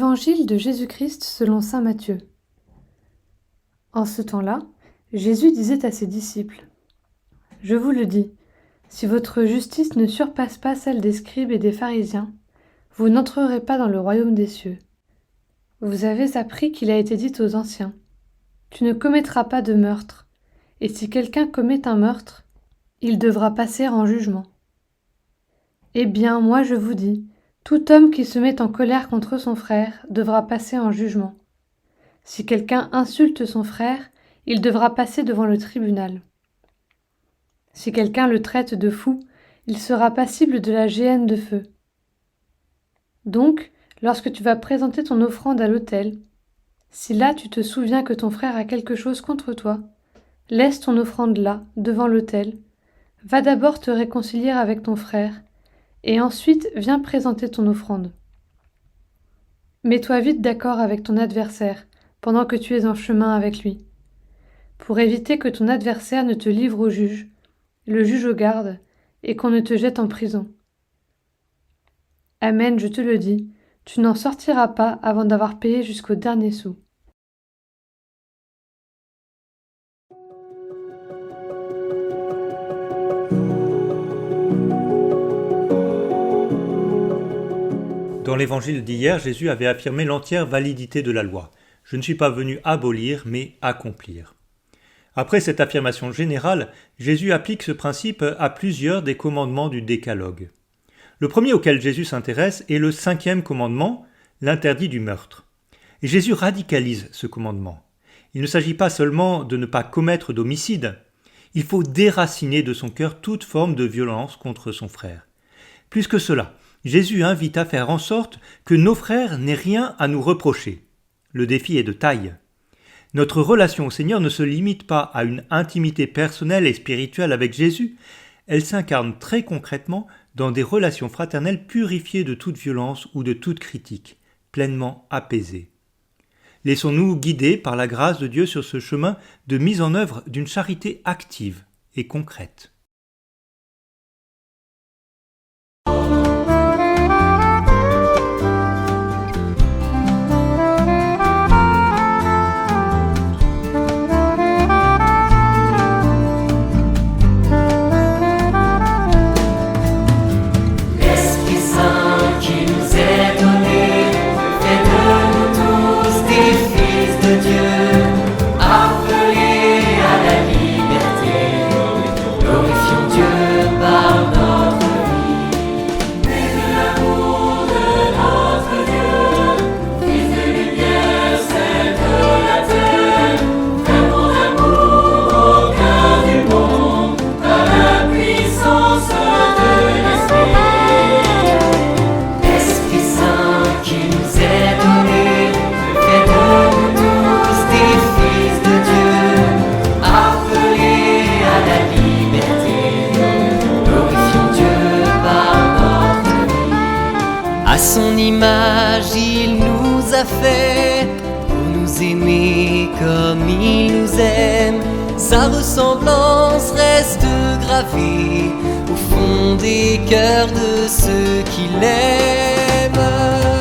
Évangile de Jésus-Christ selon saint Matthieu. En ce temps-là, Jésus disait à ses disciples : « Je vous le dis, si votre justice ne surpasse pas celle des scribes et des pharisiens, vous n'entrerez pas dans le royaume des cieux. Vous avez appris qu'il a été dit aux anciens : Tu ne commettras pas de meurtre, et si quelqu'un commet un meurtre, il devra passer en jugement. Eh bien, moi je vous dis, tout homme qui se met en colère contre son frère devra passer en jugement. Si quelqu'un insulte son frère, il devra passer devant le tribunal. Si quelqu'un le traite de fou, il sera passible de la géhenne de feu. Donc, lorsque tu vas présenter ton offrande à l'autel, si là tu te souviens que ton frère a quelque chose contre toi, laisse ton offrande là, devant l'autel, va d'abord te réconcilier avec ton frère, et ensuite viens présenter ton offrande. Mets-toi vite d'accord avec ton adversaire pendant que tu es en chemin avec lui, pour éviter que ton adversaire ne te livre au juge, le juge aux gardes, et qu'on ne te jette en prison. Amen, je te le dis, tu n'en sortiras pas avant d'avoir payé jusqu'au dernier sou. Dans l'évangile d'hier, Jésus avait affirmé l'entière validité de la loi. Je ne suis pas venu abolir, mais accomplir. Après cette affirmation générale, Jésus applique ce principe à plusieurs des commandements du Décalogue. Le premier auquel Jésus s'intéresse est le 5e commandement, l'interdit du meurtre. Et Jésus radicalise ce commandement. Il ne s'agit pas seulement de ne pas commettre d'homicide, il faut déraciner de son cœur toute forme de violence contre son frère. Plus que cela, Jésus invite à faire en sorte que nos frères n'aient rien à nous reprocher. Le défi est de taille. Notre relation au Seigneur ne se limite pas à une intimité personnelle et spirituelle avec Jésus, elle s'incarne très concrètement dans des relations fraternelles purifiées de toute violence ou de toute critique, pleinement apaisées. Laissons-nous guider par la grâce de Dieu sur ce chemin de mise en œuvre d'une charité active et concrète. À son image, il nous a fait pour nous aimer comme il nous aime. Sa ressemblance reste gravée au fond des cœurs de ceux qui l'aiment.